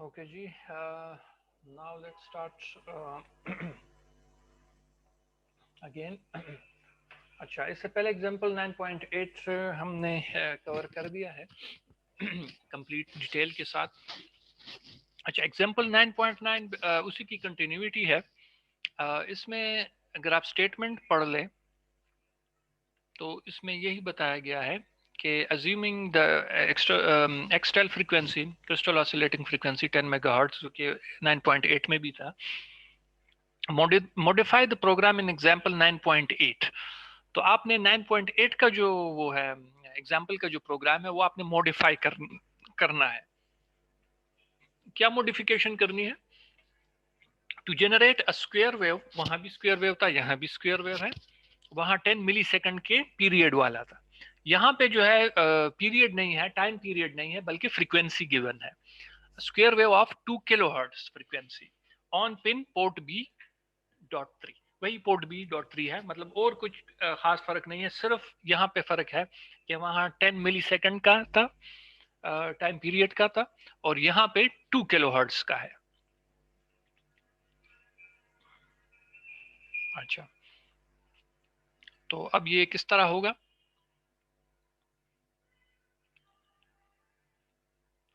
Okay ji, now let's start again. अच्छा, इससे पहले एग्जांपल 9.8 हमने कवर कर दिया है कंप्लीट डिटेल के साथ. अच्छा, एग्जांपल 9.9 उसी की कंटिन्यूटी है. इसमें अगर आप स्टेटमेंट पढ़ लें तो इसमें यही बताया गया है कि assuming the external frequency, crystal oscillating frequency 10 megahertz, जो कि 9.8 में भी था, modify the program in example 9.8. तो आपने 9.8 का जो वो है एग्जाम्पल का जो प्रोग्राम है वो आपने मॉडिफाई करना है. क्या मॉडिफिकेशन करनी है? To generate a square wave. वहां भी स्क्वायर वेव था, यहाँ भी स्क्वायर वेव है. वहां 10 मिली सेकंड के पीरियड वाला था. यहाँ पे जो है पीरियड नहीं है, टाइम पीरियड नहीं है, बल्कि फ्रीक्वेंसी गिवन है. Square wave of 2 kilo hertz frequency on pin port B dot 3. वही पोर्ट बी डॉट 3 है, मतलब और कुछ खास फर्क नहीं है. सिर्फ यहाँ पे फर्क है कि वहां 10 मिली सेकंड का था, टाइम पीरियड का था, और यहाँ पे 2 किलो हर्ट्ज का है. अच्छा, तो अब ये किस तरह होगा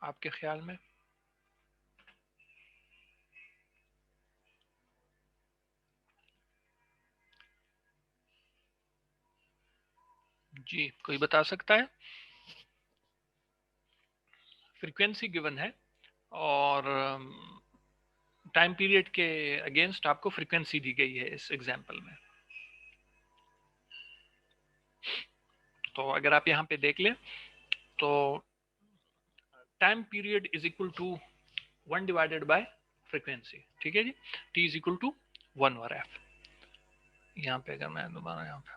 आपके ख्याल में? जी, कोई बता सकता है? फ्रीक्वेंसी गिवन है और टाइम पीरियड के अगेंस्ट आपको फ्रीक्वेंसी दी गई है इस एग्जांपल में. तो अगर आप यहाँ पे देख लें तो time period is equal to 1 divided by frequency. ठीक है जी, T is equal to 1 over F. यहाँ पे अगर मैं दोबारा यहाँ पे,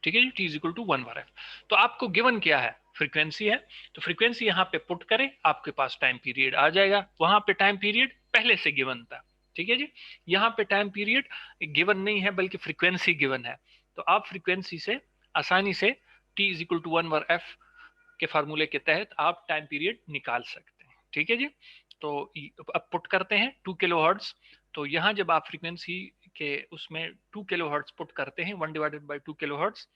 ठीक है जी, T is equal to 1 over F. तो आपको गिवन क्या है? फ्रीक्वेंसी है. तो फ्रीक्वेंसी यहाँ पे पुट करें, आपके पास टाइम पीरियड आ जाएगा. वहां पे टाइम पीरियड पहले से गिवन था. ठीक है जी, यहाँ पे टाइम पीरियड गिवन नहीं है बल्कि फ्रीक्वेंसी गिवन है. तो आप फ्रीक्वेंसी से आसानी से T is equal to 1 over F के फार्मूले के तहत आप टाइम पीरियड निकाल सकते हैं. ठीक है जी, तो अब पुट करते हैं 2 किलो हर्ट्ज. तो यहाँ जब आप फ्रीक्वेंसी के उसमें 2 किलो हर्ट्ज पुट करते हैं, 1 डिवाइडेड बाई 2 किलो हर्ट्ज,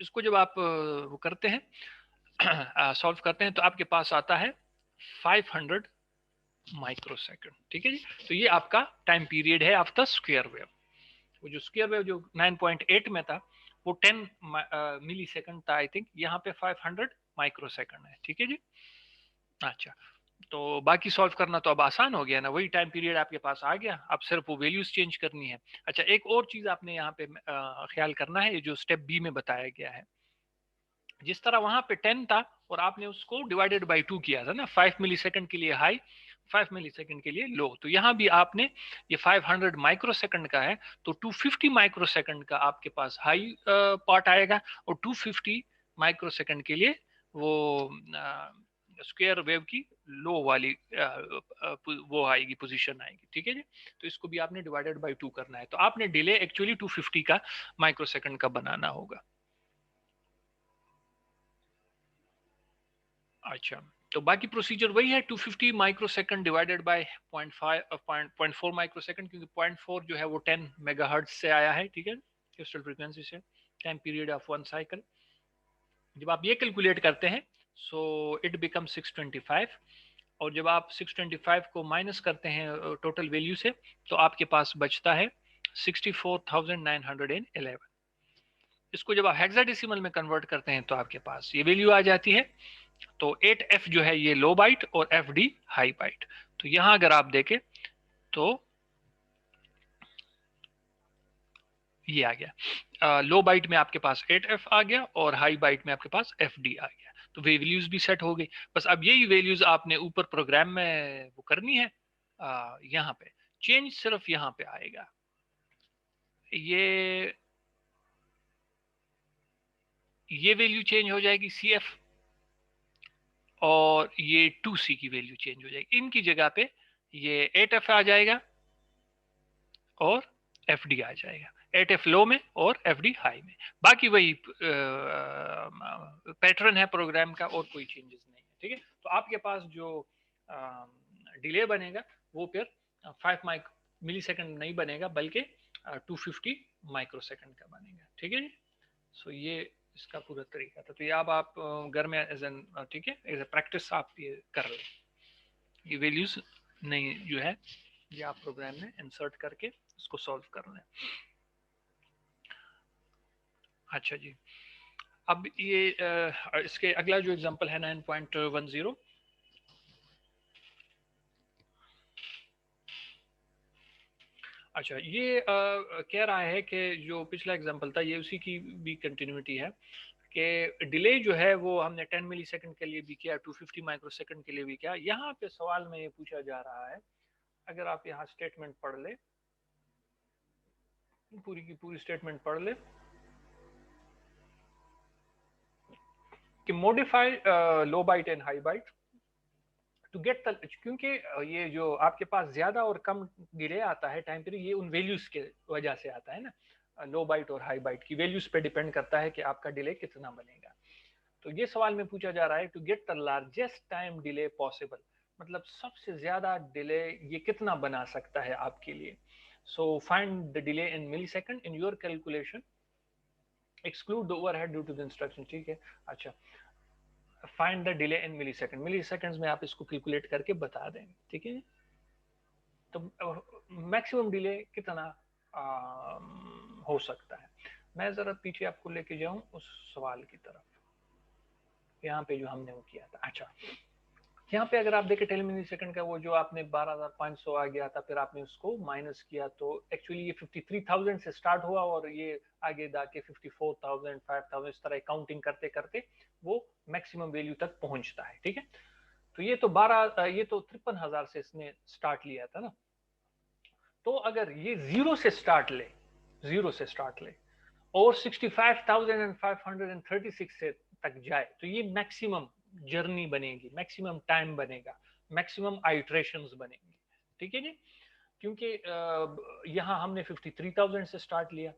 इसको जब आप वो करते हैं, सॉल्व करते हैं, तो आपके पास आता है 500 माइक्रोसेकंड. ठीक है जी, तो ये आपका टाइम पीरियड है आफ्टर स्क्वायर वेव. वो जो स्क्वायर वेव जो 9.8 में था वो 10 मिली सेकंड था आई थिंक. यहाँ पे 500 माइक्रोसेकंड है. ठीक है जी. अच्छा, तो बाकी सॉल्व करना तो अब आसान हो गया ना, वही टाइम पीरियड आपके पास आ गया, अब सिर्फ वो वैल्यूज चेंज करनी है. अच्छा, एक और चीज आपने यहाँ पे ख्याल करना है, ये जो स्टेप बी में बताया गया है, जिस तरह वहां पे 10 था और आपने उसको डिवाइडेड बाई 2 किया था ना, 5 मिली सेकंड के लिए हाई, 5 मिली सेकंड के लिए लो, तो यहाँ भी आपने ये 500 माइक्रोसेकंड का है, तो 250 माइक्रोसेकंड का आपके पास हाई पार्ट आएगा, और 250 माइक्रोसेकंड के लिए वो स्क्वायर वेव की लो वाली वो आएगी, पोजीशन आएगी. ठीक है जी, तो इसको भी आपने डिवाइडेड बाई 2 करना है. तो आपने डिले एक्चुअली 250 का माइक्रोसेकंड का बनाना होगा. अच्छा, तो बाकी प्रोसीजर वही है, 250 माइक्रोसेकंड डिवाइडेड बाय 0.4 माइक्रोसेकंड, क्योंकि 0.4 जो है वो 10 मेगाहर्ट्ज से आया है. ठीक है, क्रिस्टल फ्रीक्वेंसी से, time period of one cycle. जब आप ये कैलकुलेट करते हैं सो इट बिकम 625, और जब आप 625 को माइनस करते हैं टोटल वैल्यू से, तो आपके पास बचता है 64,911. इसको जब आप हेक्साडेसिमल में कन्वर्ट करते हैं तो आपके पास ये वैल्यू आ जाती है. तो 8f जो है ये लो बाइट और fd हाई बाइट. तो यहां अगर आप देखें तो ये आ गया, लो बाइट में आपके पास 8f आ गया और हाई बाइट में आपके पास fd आ गया. तो वैल्यूज भी सेट हो गई. बस अब यही वैल्यूज आपने ऊपर प्रोग्राम में वो करनी है. यहाँ पे चेंज सिर्फ यहाँ पे आएगा, ये वैल्यू चेंज हो जाएगी cf, और ये 2c की वैल्यू चेंज हो जाएगी. इनकी जगह पे ये 8f आ जाएगा और fd आ जाएगा, 8f लो में और fd हाई में. बाकी वही पैटर्न है प्रोग्राम का, और कोई चेंजेस नहीं है. ठीक है, तो आपके पास जो डिले बनेगा वो फिर 5 मिली सेकेंड नहीं बनेगा बल्कि 250 माइक्रो सेकेंड का बनेगा। ठीक है जी। सो ये इसका पूरा तरीका था। तो ये अब आप घर में एज एन ठीक है एज ए प्रैक्टिस आप ये कर लें। ये वैल्यूज नहीं जो है ये आप प्रोग्राम में इंसर्ट करके इसको सॉल्व कर लें। अच्छा जी, अब ये इसके अगला जो एग्जांपल है 9.10। अच्छा, ये कह रहा है कि जो पिछला एग्जांपल था ये उसी की भी कंटिन्यूटी है कि डिले जो है वो हमने 10 मिली सेकंड के लिए भी किया, 250 माइक्रो सेकंड के लिए भी किया। यहाँ पे सवाल में ये पूछा जा रहा है, अगर आप यहाँ स्टेटमेंट पढ़ ले, पूरी की पूरी स्टेटमेंट पढ़ ले कि modify low byte and high byte to get the, क्योंकि ये जो आपके पास ज्यादा और कम डिले आता है टाइम पीरियड, ये उन वैल्यूज के वजह से आता है ना। लो बाइट और हाई बाइट की वैल्यूज पे डिपेंड करता है कि आपका डिले कितना बनेगा। तो ये सवाल में पूछा जा रहा है to get the largest time delay possible, मतलब सबसे ज्यादा डिले ये कितना बना सकता है आपके लिए। So find the delay in millisecond in your calculation, exclude the overhead due to the instruction. ठीक है। अच्छा, find the delay in millisecond, milliseconds में आप इसको कैलकुलेट करके बता देंगे। ठीक है। तो मैक्सिमम डिले कितना हो सकता है। मैं जरा पीछे आपको लेके जाऊं उस सवाल की तरफ, यहाँ पे जो हमने वो किया था। अच्छा, यहाँ पे अगर आप देखें 10 मिली सेकंड का वो जो आपने 12,500 आ गया था, फिर आपने उसको माइनस किया तो एक्चुअली ये 53,000 से स्टार्ट हुआ और ये आगे जाके 54,000 5,000 इस तरह काउंटिंग करते करते वो मैक्सिमम वैल्यू तक पहुंचता है। ठीक है। तो ये तो 53,000 से इसने स्टार्ट लिया था ना। तो अगर ये जीरो से स्टार्ट ले और 65,536 से तक जाए तो ये मैक्सिमम जर्नी बनेगी, मैक्सिमम टाइम बनेगा, मैक्सिमम आइट्रेशंस बनेंगी। ठीक है जी। क्योंकि यहाँ हमने 53,000 से स्टार्ट लिया,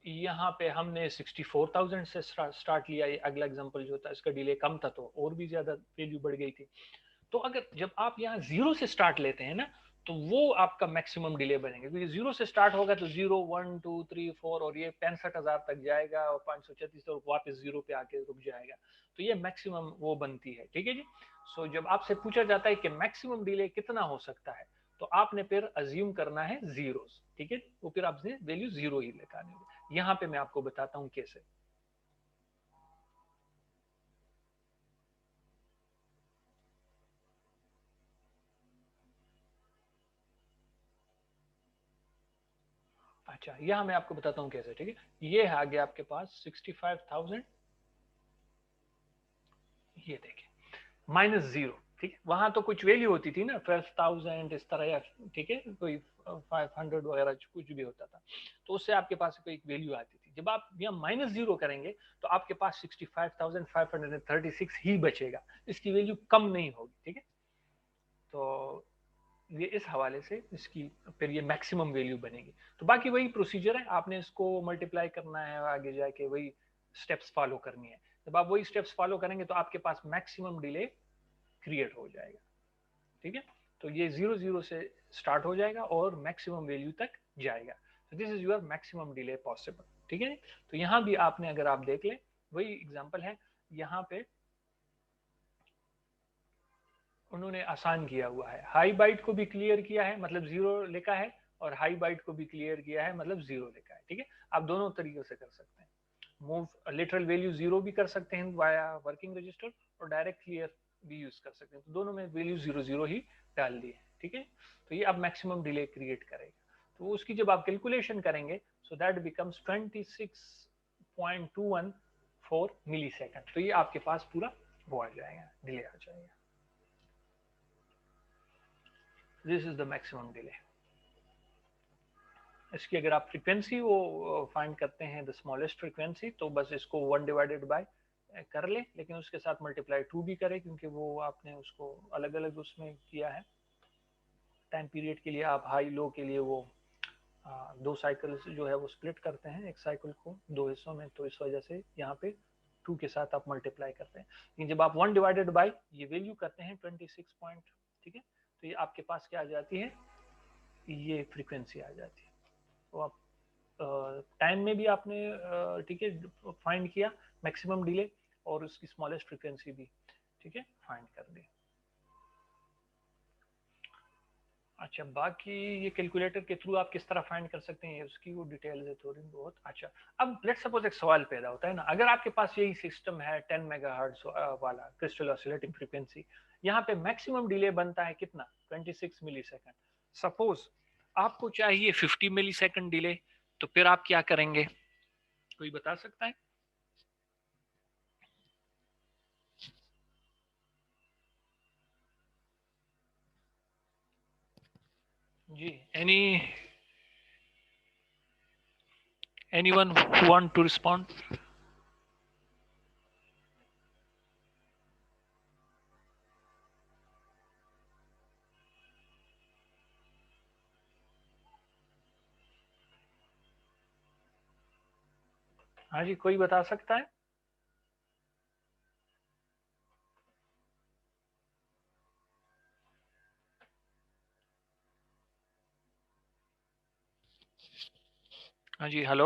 यहाँ पे हमने 64,000 से स्टार्ट लिया। ये अगला एग्जांपल जो था इसका डिले कम था तो और भी ज्यादा वैल्यू बढ़ गई थी। तो अगर जब आप यहाँ जीरो से स्टार्ट लेते हैं ना तो वो आपका मैक्सिमम डिले बनेगा, क्योंकि जीरो से स्टार्ट होगा तो 0 1 2 3 4 और ये 65,000 तक जाएगा और 536 और वापस जीरो पे आके रुक जाएगा। तो ये मैक्सिमम वो बनती है। ठीक है जी। सो जब आपसे पूछा जाता है कि मैक्सिमम डिले कितना हो सकता है तो आपने फिर अज्यूम करना है जीरोस। ठीक है। वो फिर आपने वैल्यू जीरो ही लगानी होगी। यहाँ पे मैं आपको बताता हूँ कैसे। अच्छा, यहाँ मैं आपको बताता हूँ कैसे। ठीक है। ये है आगे आपके पास 65,000, ये देखिए माइनस जीरो। ठीक है। वहां तो कुछ वैल्यू होती थी ना 12,000 इस तरह, या ठीक है कोई 500 वगैरह कुछ भी होता था, तो उससे आपके पास कोई वैल्यू आती थी। जब आप यहाँ माइनस जीरो करेंगे तो आपके पास 65,536 ही बचेगा, इसकी वैल्यू कम नहीं होगी। ठीक है। तो ये इस हवाले से इसकी फिर ये मैक्सिमम वैल्यू बनेगी। तो बाकी वही प्रोसीजर है, आपने इसको मल्टीप्लाई करना है, आगे जाके वही स्टेप्स फॉलो करनी है। जब आप वही स्टेप्स फॉलो करेंगे तो आपके पास मैक्सिमम डिले क्रिएट हो जाएगा। ठीक है। तो ये 0 0 से स्टार्ट हो जाएगा और मैक्सिमम वैल्यू तक जाएगा। तो this is your maximum delay possible. ठीक है। तो यहाँ भी आपने अगर आप देख लें वही एग्जांपल है, यहाँ पे उन्होंने आसान किया हुआ है, हाई बाइट को भी क्लियर किया है मतलब जीरो लिखा है, और हाई बाइट को भी क्लियर किया है मतलब जीरो लिखा है। ठीक है। आप दोनों तरीकों से कर सकते हैं। मूव लिटरल वैल्यू जीरो भी कर सकते हैं वाया वर्किंग रजिस्टर, और डायरेक्ट क्लियर भी यूज कर सकते हैं। तो दोनों में वैल्यू 0 0 ही डाल दी है। ठीक है। तो ये अब मैक्सिमम डिले क्रिएट करेगा। तो उसकी जब आप कैलकुलेशन करेंगे so that becomes 26.214 millisecond. तो ये आपके पास पूरा वो आ जाएगा, डिले आ जाएगा। This is the maximum delay. इसकी अगर आप फ्रीक्वेंसी वो फाइंड करते हैं द स्मॉलेस्ट फ्रीक्वेंसी, तो बस इसको 1 डिवाइडेड बाय कर ले, लेकिन उसके साथ मल्टीप्लाई 2 भी करें क्योंकि वो आपने उसको अलग अलग उसमें किया है। टाइम पीरियड के लिए आप हाई लो के लिए वो दो साइकिल जो है वो स्प्लिट करते हैं एक साइकिल को दो हिस्सों में, तो इस वजह से यहाँ पे 2 के साथ आप मल्टीप्लाई करते हैं। लेकिन जब आप 1 डिवाइडेड बाई ये वैल्यू करते हैं 26 पॉइंट, ठीक है, तो ये आपके पास क्या आ जाती है, ये फ्रीक्वेंसी आ जाती है। तो आप टाइम में भी आपने ठीक है फाइंड किया मैक्सिमम डिले, और उसकी स्मॉलेस्ट फ्रीक्वेंसी भी ठीक है फाइंड कर दी। अच्छा, बाकी ये कैलकुलेटर के थ्रू आप किस तरह फाइंड कर सकते हैं उसकी वो डिटेल्स है थोड़ी बहुत। अच्छा, अब लेट्स सपोज एक सवाल पैदा होता है ना, अगर आपके पास यही सिस्टम है 10 मेगाहर्ट्ज वाला क्रिस्टल ऑसिलेटिंग फ्रीक्वेंसी, यहाँ पे मैक्सिमम डिले बनता है कितना, 26 मिलीसेकंड। सपोज आपको चाहिए 50 मिलीसेकंड डिले, तो फिर आप क्या करेंगे, कोई बता सकता है? जी, anyone who want to respond? हाँ जी, कोई बता सकता है? हाँ जी, हेलो,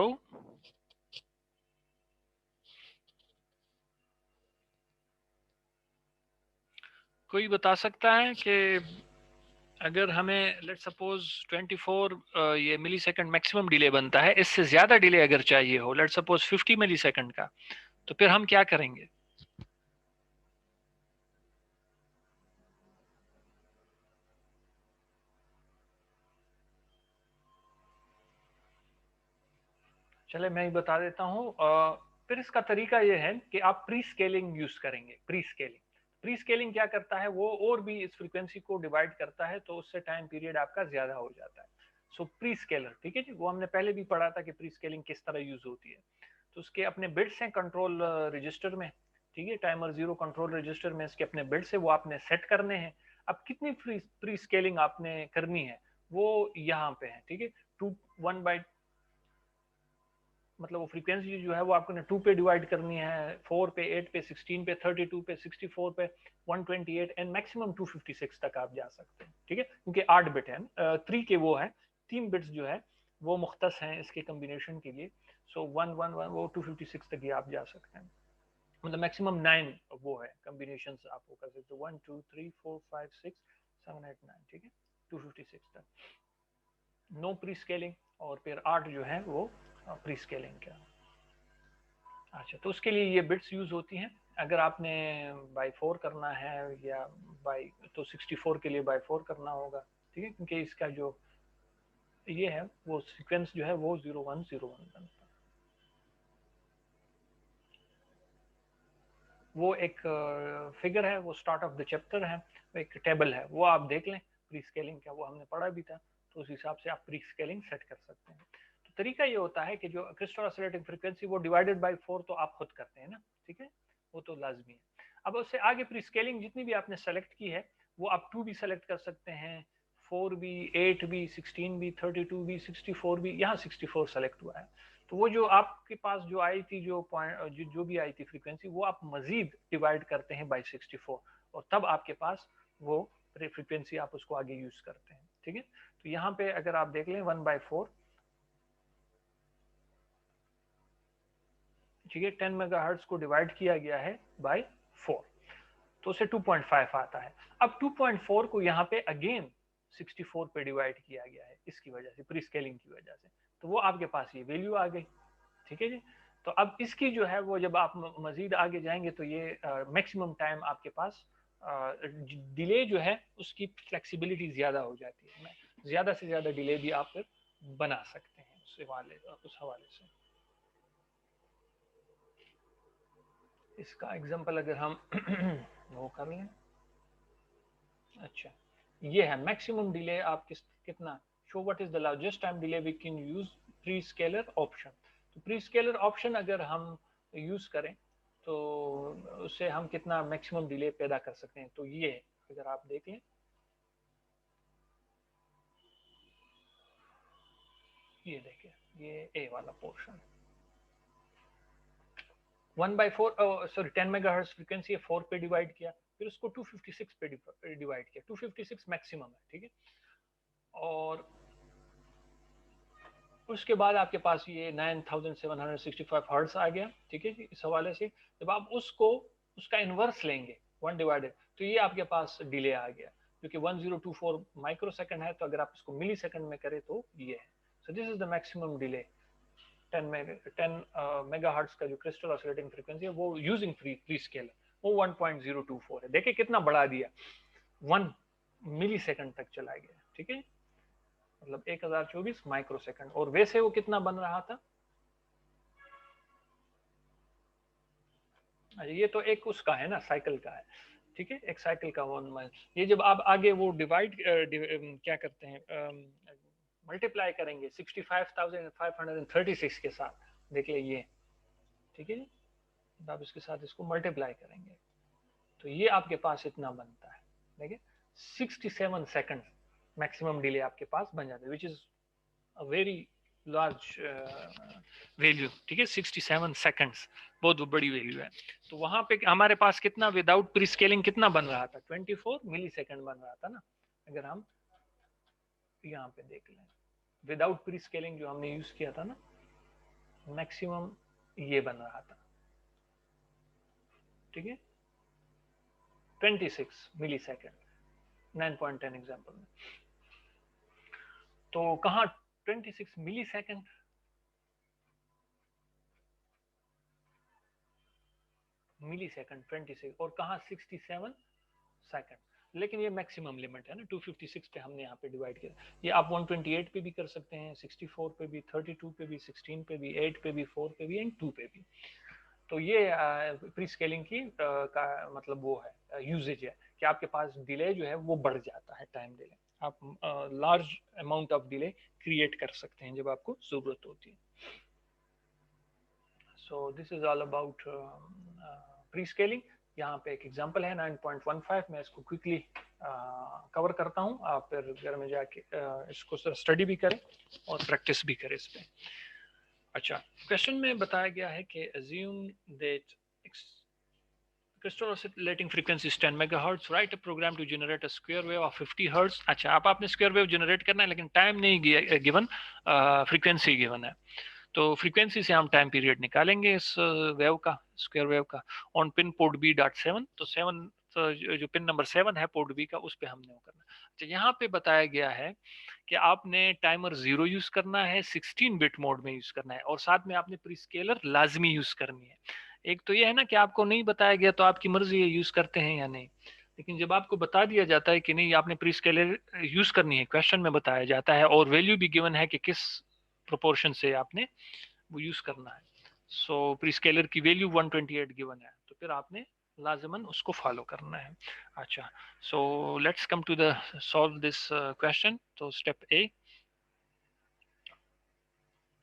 कोई बता सकता है कि अगर हमें लेट सपोज 24 ये मिली सेकेंड मैक्सिमम डिले बनता है, इससे ज्यादा डिले अगर चाहिए हो, लेट सपोज 50 मिली सेकेंड का, तो फिर हम क्या करेंगे? चले मैं ही बता देता हूँ। फिर इसका तरीका ये है कि आप प्री स्केलिंग यूज करेंगे। प्री स्केलिंग क्या करता है, वो और भी इस फ्रीक्वेंसी को डिवाइड करता है, तो उससे टाइम पीरियड आपका ज्यादा हो जाता है। सो प्री स्केलर, ठीक है जी, वो हमने पहले भी पढ़ा था कि प्री स्केलिंग किस तरह यूज होती है। तो उसके अपने बिट्स हैं कंट्रोल रजिस्टर में, ठीक है, टाइमर जीरो कंट्रोल रजिस्टर में इसके अपने बिट्स है, वो आपने सेट करने हैं। अब कितनी प्री स्केलिंग आपने करनी है वो यहाँ पे है, ठीक है। 1 बाई मतलब वो फ्रीक्वेंसी जो है वो आपको 2 पे डिवाइड करनी है, 4 पे, 8 पे, 16 पे, 32 पे, 64 पे, 128 एंड मैक्सिमम 256 तक आप जा सकते हैं, ठीक है, क्योंकि 8 बिट है, 3 के वो है, 3 बिट्स जो है वो मुख्तस हैं इसके कम्बिनेशन के लिए। सो 111 वो 256 तक ही आप जा सकते हैं, मतलब मैक्सिमम 9 वो है कम्बिनेशन आप वो कर सकते हो, 1 2 3 4 5 6 7 8 9, ठीक है, 256 तक नो प्री स्केलिंग। और फिर 8 जो है वो प्री स्केलिंग का। अच्छा, तो उसके लिए ये बिट्स यूज होती हैं। अगर आपने बाई 4 करना है या बाई, तो 64 के लिए बाई 4 करना होगा, ठीक है, क्योंकि इसका जो ये है वो सीक्वेंस जो है वो 0101 बनता है। वो एक फिगर है, वो स्टार्ट ऑफ द चैप्टर है, एक टेबल है, वो आप देख लें प्री स्केलिंग का, वो हमने पढ़ा भी था, तो उस हिसाब से आप प्री स्केलिंग सेट कर सकते हैं। तो तरीका ये होता है कि जो क्रिस्टल ऑसिलेटिंग फ्रीक्वेंसी वो डिवाइडेड बाय 4 तो आप खुद करते हैं ना, ठीक है, वो तो लाजमी है। अब उससे आगे प्री स्केलिंग जितनी भी आपने सेलेक्ट की है वो आप 2 भी सेलेक्ट कर सकते हैं, 4 भी, 8 भी, 16 भी, 32 भी, 64 भी, यहाँ 64 सेलेक्ट हुआ है। तो वो जो आपके पास जो आई थी, जो पॉइंट जो भी आई थी फ्रीक्वेंसी, वो आप मजीद डिवाइड करते हैं बाई 64, और तब आपके पास वो फ्रीक्वेंसी आप उसको आगे यूज करते हैं, ठीक है। तो यहाँ पे अगर आप देख लें 1/4, ठीक है, 10 मेगाहर्ट्ज को डिवाइड किया गया है बाय 4, तो उसे 2.5 आता है। अब 2.4 को यहाँ पे अगेन 64 पे डिवाइड किया गया है, इसकी वजह से, प्री स्केलिंग की वजह से, तो वो आपके पास ये वैल्यू आ गई, ठीक है जी। तो अब इसकी जो है वो जब आप मजीद आगे जाएंगे तो ये मैक्सिमम टाइम आपके पास डिले जो है उसकी फ्लेक्सिबिलिटी ज्यादा हो जाती है, ज्यादा से ज्यादा डिले भी आप फिर बना सकते हैं उस हवाले से। इसका एग्जांपल अगर हम वो कर लें, अच्छा, ये है मैक्सिमम डिले आप कितना, show what is the largest time delay we can use prescaler option. तो प्री स्केलर ऑप्शन अगर हम यूज करें तो उससे हम कितना मैक्सिमम डिले पैदा कर सकते हैं, तो ये अगर आप देख लें, ये देखिए, ये ए वाला पोर्शन, 1/4 सॉरी 10 मेगाहर्ट्ज फ्रीक्वेंसी है, 4 पे डिवाइड किया, फिर उसको 256 पे डिवाइड किया, 256 मैक्सिमम है, ठीक है। और उसके बाद आपके पास ये 9765 हर्ट्ज आ गया, ठीक है जी। इस हवाले से जब आप उसको उसका इनवर्स लेंगे 1 डिवाइडेड, तो ये आपके पास डिले आ गया, क्योंकि 1024 माइक्रो सेकंड है, तो अगर आप इसको मिली सेकंड में करें तो ये है। So this is the maximum delay 10 megahertz का जो क्रिस्टल ऑसिलेटिंग फ्रीक्वेंसी है वो यूजिंग फ्री स्केल वो 1.024 है। देखिए कितना बढ़ा दिया, 1 मिली सेकंड तक चला गया, ठीक है, मतलब 1024 माइक्रो सेकंड। और वैसे वो कितना बन रहा था, ये तो एक उसका है ना, साइकिल का है, ठीक है, एक साइकिल का 1 माइल। ये जब आप आगे वो डिवाइड क्या करते हैं, मल्टीप्लाई करेंगे 65,536 के साथ, देखिए ये, ठीक है, आप इसके साथ इसको मल्टीप्लाई करेंगे तो ये आपके पास इतना बनता है, देखिए 67 सेकंड मैक्सिमम डिले आपके पास बन जाता है, which is a very large value, ठीक है, 67 सेकंड्स बहुत बड़ी वैल्यू है। तो वहां पे हमारे पास कितना विदाउट प्री स्केलिंग कितना बन रहा था, 24 मिली सेकंड बन रहा था ना। अगर हम यहाँ पे देख लें विदाउट प्री स्केलिंग जो हमने यूज किया था ना, मैक्सिमम ये बन रहा था, ठीक है, 26 मिली सेकेंड 9.10 एग्जाम्पल में। तो कहाँ 26 मिली सेकेंड, मिली सेकेंड 26, और कहाँ 67 सेकेंड। लेकिन ये मैक्सिमम लिमिट है ना, 256 पे हमने यहाँ पे डिवाइड किया। ये आप 128 पे भी कर सकते हैं, 64 पे भी, 32 पे भी, 16 पे भी, 8 पे भी, 4 पे भी एंड 2 पे भी। तो ये प्री स्केलिंग की का मतलब वो है यूजेज है कि आपके पास डिले जो है वो बढ़ जाता है, टाइम डिले, आप large amount of delay create कर सकते हैं जब आपको जरूरत होती है। So this is all about pre scaling. यहाँ पे एक एग्जांपल है 9.15, मैं इसको क्विकली कवर करता हूँ, आप फिर घर में जाके इसको स्टडी भी करें और प्रैक्टिस भी करें इस पे। अच्छा, क्वेश्चन में बताया गया है कि assume that crystal oscillating frequency is 10 megahertz, write a program to generate a square wave of 50 hertz। अच्छा, आप आपने स्क्वायर वेव जनरेट करना है, लेकिन टाइम नहीं गिवन, फ्रीक्वेंसी गिवन है। तो फ्रीक्वेंसी से हम टाइम पीरियड निकालेंगे इस वेव का, स्क्वायर वेव का, ऑन पिन पोर्ट B.7। तो 7 जो पिन नंबर 7 है पोर्ट बी का, उस पे हमने वो करना। अच्छा, यहाँ पे बताया गया है कि आपने टाइमर 0 यूज करना है, 16 बिट मोड में यूज करना है, और साथ में आपने प्री स्केलर लाजमी यूज करनी है। एक तो ये है ना कि आपको नहीं बताया गया तो आपकी मर्जी है यूज करते हैं या नहीं, लेकिन जब आपको बता दिया जाता है कि नहीं आपने प्री स्केलर यूज करनी है, क्वेश्चन में बताया जाता है और वैल्यू भी गिवन है कि किस प्रोपोर्शन से आपने वो यूज करना है। सो प्री स्केलर की वैल्यू 128 गिवन है, तो फिर आपने लाजमन उसको फॉलो करना है। अच्छा, so let's come to the solve this question. तो स्टेप ए,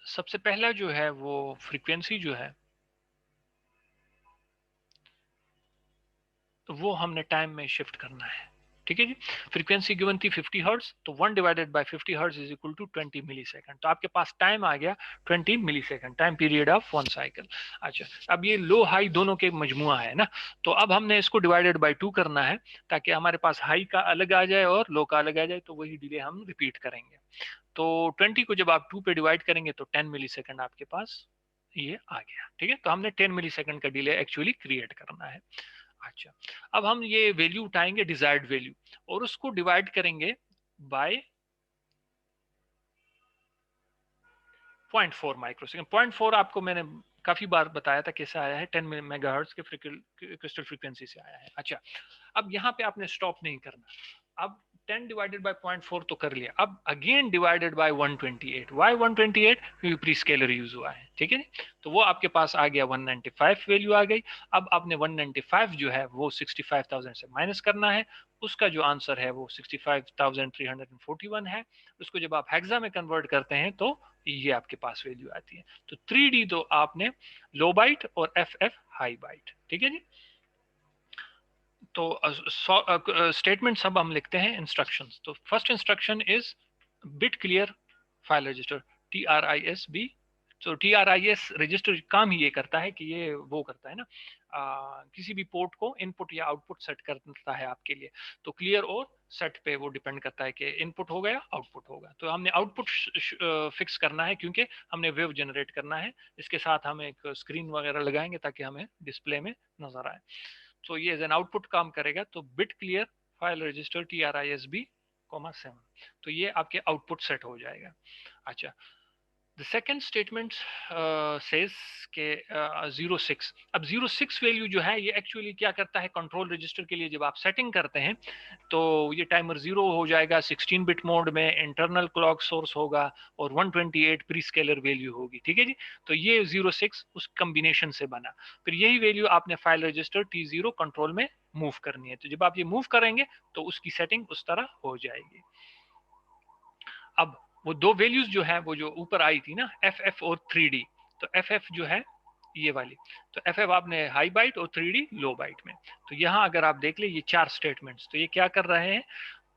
सबसे पहला जो है वो फ्रीक्वेंसी जो है तो वो हमने टाइम में शिफ्ट करना है, ठीक है जी। फ्रीक्वेंसी गिवन थी 50 हर्ट्ज, तो 1 divided by 50 hertz is equal to 20 millisecond. तो आपके पास टाइम आ गया 20 millisecond, time period of 1 cycle. अच्छा, अब ये लो हाई दोनों के मजमुआ है ना, तो अब हमने इसको डिवाइडेड बाय 2 करना है ताकि हमारे पास हाई का अलग आ जाए और लो का अलग आ जाए, तो वही डिले हम रिपीट करेंगे। तो 20 को जब आप 2 पे डिवाइड करेंगे तो 10 मिली सेकंड आपके पास ये आ गया, ठीक है। तो हमने 10 मिली सेकंड का डिले एक्चुअली क्रिएट करना है। अच्छा, अब हम ये वैल्यू उठाएंगे डिजायर्ड वैल्यू और उसको डिवाइड करेंगे बाय 0.4 माइक्रोसेकंड। 0.4 आपको मैंने काफी बार बताया था कैसे आया है, 10 मेगाहर्ट्ज के क्रिस्टल फ्रीक्वेंसी से आया है। अच्छा, अब यहाँ पे आपने स्टॉप नहीं करना, अब 10 डिवाइडेड बाय 0.4 तो कर लिया, अब अगेन डिवाइडेड बाय 128। वाई 128? क्योंकि प्री स्केलर यूज हुआ है, ठीक है। तो वो आपके पास आ गया 195 वैल्यू आ गई। अब आपने 195 जो है वो 65,000 से माइनस करना है, उसका जो आंसर है वो 65,341 है। उसको जब आप हेक्सा में कन्वर्ट करते हैं तो ये आपके पास वैल्यू आती है। तो 3D तो आपने लो बाइट और FF हाई बाइट, ठीक है जी। तो स्टेटमेंट सब हम लिखते हैं इंस्ट्रक्शंस। तो first instruction is bit clear file register TRISB तो TRIS रजिस्टर काम ही ये करता है कि ये वो करता है ना, किसी भी पोर्ट को इनपुट या आउटपुट सेट करता है आपके लिए। तो क्लियर और सेट पे वो डिपेंड करता है कि इनपुट हो गया आउटपुट होगा। तो हमने आउटपुट फिक्स करना है क्योंकि हमने वेव जनरेट करना है। इसके साथ हम एक स्क्रीन वगैरह लगाएंगे ताकि हमें डिस्प्ले में नजर आए। तो ये एज एन आउटपुट काम करेगा। तो bit clear file register TRISB, 7, तो ये आपके आउटपुट सेट हो जाएगा। अच्छा, द सेकेंड स्टेटमेंट सेज के 06। अब 06 वैल्यू जो है ये एक्चुअली क्या करता है, कंट्रोल रजिस्टर के लिए जब आप सेटिंग करते हैं तो ये टाइमर 0 हो जाएगा 16 बिट मोड में, इंटरनल क्लॉक सोर्स होगा और 128 प्री स्केलर वैल्यू होगी। ठीक है जी। तो ये 06 उस कॉम्बिनेशन से बना। फिर यही वैल्यू आपने फाइल रजिस्टर T0 कंट्रोल में मूव करनी है। तो जब आप ये मूव करेंगे तो उसकी सेटिंग उस तरह हो जाएगी। अब वो दो वैल्यूज जो है वो जो ऊपर आई थी ना, FF और 3D, तो FF जो है ये वाली, तो FF आपने हाई बाइट और 3D लो बाइट में। तो यहाँ अगर आप देख ले ये 4 स्टेटमेंट्स, तो ये क्या कर रहे हैं,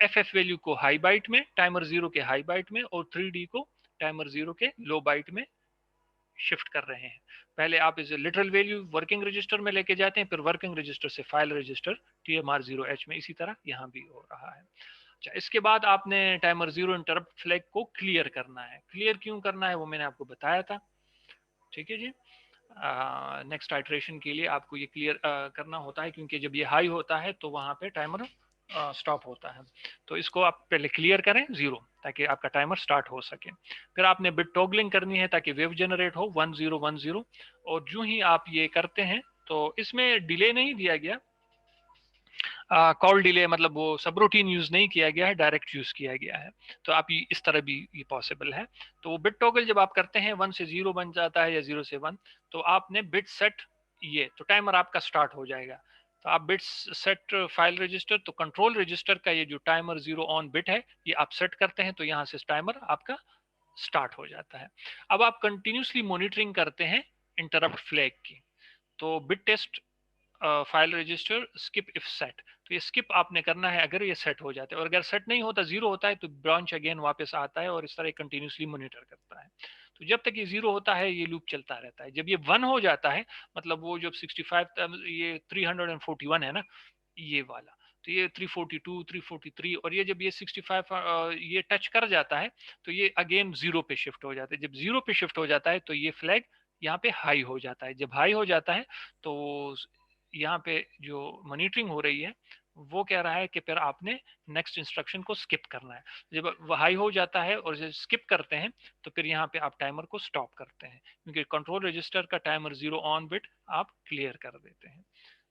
FF वैल्यू को हाई बाइट में, टाइमर 0 के हाई बाइट में, और 3D को टाइमर 0 के लो बाइट में शिफ्ट कर रहे हैं। पहले आप इसे लिटरल वैल्यू वर्किंग रजिस्टर में लेके जाते हैं, फिर वर्किंग रजिस्टर से फाइल रजिस्टर TMR0H में। इसी तरह यहाँ भी हो रहा है। अच्छा, इसके बाद आपने टाइमर 0 इंटरप्ट फ्लैग को क्लियर करना है। क्लियर क्यों करना है वो मैंने आपको बताया था। ठीक है जी। नेक्स्ट आइट्रेशन के लिए आपको ये क्लियर करना होता है क्योंकि जब ये हाई होता है तो वहां पे टाइमर स्टॉप होता है। तो इसको आप पहले क्लियर करें 0 ताकि आपका टाइमर स्टार्ट हो सके। फिर आपने बिट टॉगलिंग करनी है ताकि वेव जनरेट हो 1010, और जो ही आप ये करते हैं तो इसमें डिले नहीं दिया गया, कॉल डिले, मतलब वो सब रूटीन यूज नहीं किया गया है, डायरेक्ट यूज किया गया है। तो आप इस तरह भी ये पॉसिबल है। तो वो बिट टॉगल जब आप करते हैं 1 से 0 बन जाता है या 0 से 1, तो आपने बिट सेट ये, तो टाइमर आपका स्टार्ट हो जाएगा। तो आप बिट सेट फाइल रजिस्टर, तो कंट्रोल रजिस्टर का ये जो टाइमर 0 ऑन बिट है ये आप सेट करते हैं, तो यहाँ से टाइमर आपका स्टार्ट हो जाता है। अब आप कंटिन्यूसली मॉनिटरिंग करते हैं इंटरप्ट फ्लैग की। तो bit test file register skip if set, तो ये स्किप आपने करना है अगर ये सेट हो जाता है, और अगर सेट नहीं होता 0 होता है तो ब्रांच अगेन वापस आता है और इस तरह कंटिन्यूसली मॉनिटर करता है। तो जब तक ये 0 होता है ये लूप चलता रहता है। जब ये 1 हो जाता है, मतलब वो जब 65, ये 341 है ना ये वाला, तो ये 342 343, और ये जब ये 65 ये टच कर जाता है तो ये अगेन 0 पे शिफ्ट हो जाता है। जब 0 पे शिफ्ट हो जाता है तो ये फ्लैग यहाँ पे हाई हो जाता है। जब हाई हो जाता है तो यहाँ पे जो मॉनिटरिंग हो रही है वो कह रहा है कि फिर आपने नेक्स्ट इंस्ट्रक्शन को स्किप करना है। जब वो हाई हो जाता है और जब स्किप करते हैं तो फिर यहाँ पे आप टाइमर को स्टॉप करते हैं, क्योंकि कंट्रोल रजिस्टर का टाइमर 0 ऑन बिट आप क्लियर कर देते हैं।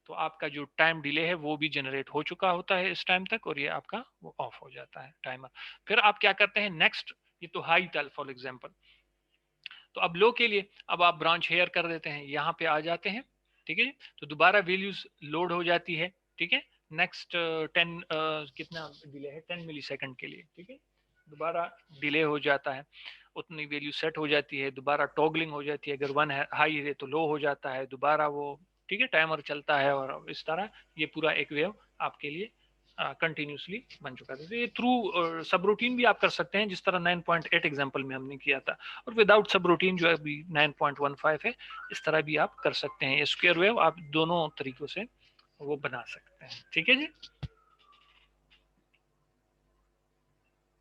तो आपका जो टाइम डिले है वो भी जनरेट हो चुका होता है इस टाइम तक, और ये आपका वो ऑफ हो जाता है टाइमर। फिर आप क्या करते हैं नेक्स्ट, ये तो हाई था फॉर एग्जांपल, तो अब लो के लिए अब आप ब्रांच हेयर कर देते हैं, यहाँ पे आ जाते हैं। ठीक है, तो दोबारा वैल्यूज लोड हो जाती है। ठीक है, नेक्स्ट 10 कितना डिले है, 10 मिली सेकेंड के लिए। ठीक है, दोबारा डिले हो जाता है, उतनी वैल्यू सेट हो जाती है, दोबारा टॉगलिंग हो जाती है। अगर 1 है हाई है तो लो हो जाता है दोबारा वो। ठीक है, टाइमर चलता है और इस तरह ये पूरा एक वेव आपके लिए कंटिन्यूसली बन चुका था। तो ये थ्रू सब रूटीन भी आप कर सकते हैं जिस तरह 9.8 एग्जांपल में हमने किया था, और विदाउट सब रूटीन जो है अभी 9.15 है, इस तरह भी आप कर सकते हैं। स्क्वायर वेव आप दोनों तरीकों से वो बना सकते हैं। ठीक है जी।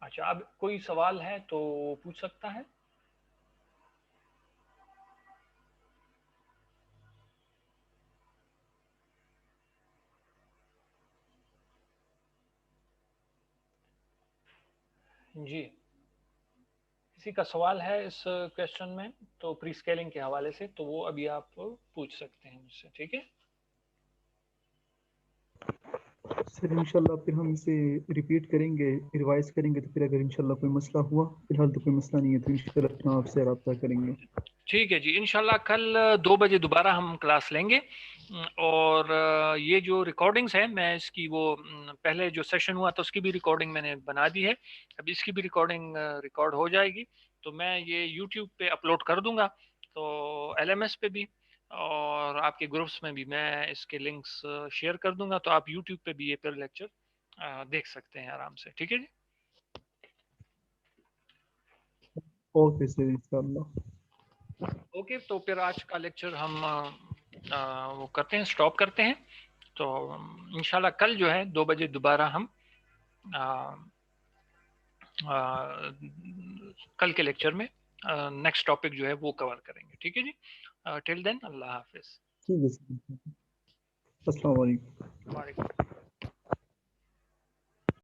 अच्छा, अब कोई सवाल है तो पूछ सकता है। जी, किसी का सवाल है इस क्वेश्चन में तो प्री स्केलिंग के हवाले से, तो वो अभी आप पूछ सकते हैं मुझसे। ठीक है, सर इंशाल्लाह फिर हम इसे रिपीट करेंगे, रिवाइज करेंगे, तो फिर अगर इंशाल्लाह कोई मसला हुआ, फिलहाल तो कोई मसला नहीं है, तो इंशाल्लाह फिर हम आपसे रब्ता करेंगे। ठीक है जी। इंशाल्लाह कल 2 बजे दोबारा हम क्लास लेंगे। और ये जो रिकॉर्डिंग्स है मैं इसकी वो पहले जो सेशन हुआ था उसकी भी रिकॉर्डिंग मैंने बना दी है, अब इसकी भी रिकॉर्डिंग रिकॉर्ड हो जाएगी, तो मैं ये यूट्यूब पे अपलोड कर दूंगा, तो LMS पे भी और आपके ग्रुप्स में भी मैं इसके लिंक्स शेयर कर दूंगा, तो आप यूट्यूब पे भी ये फिर लेक्चर देख सकते हैं आराम से। ठीक है जी। ओके सर, इंशाल्लाह। ओके, तो फिर आज का लेक्चर हम वो करते हैं, स्टॉप करते हैं। तो इंशाल्लाह कल जो है 2 बजे दोबारा हम कल के लेक्चर में नेक्स्ट टॉपिक जो है वो कवर करेंगे। ठीक है जी, टिल देन अल्लाह हाफिज। ठीक है सर। अस्सलाम वालेकुम। वालेकुम।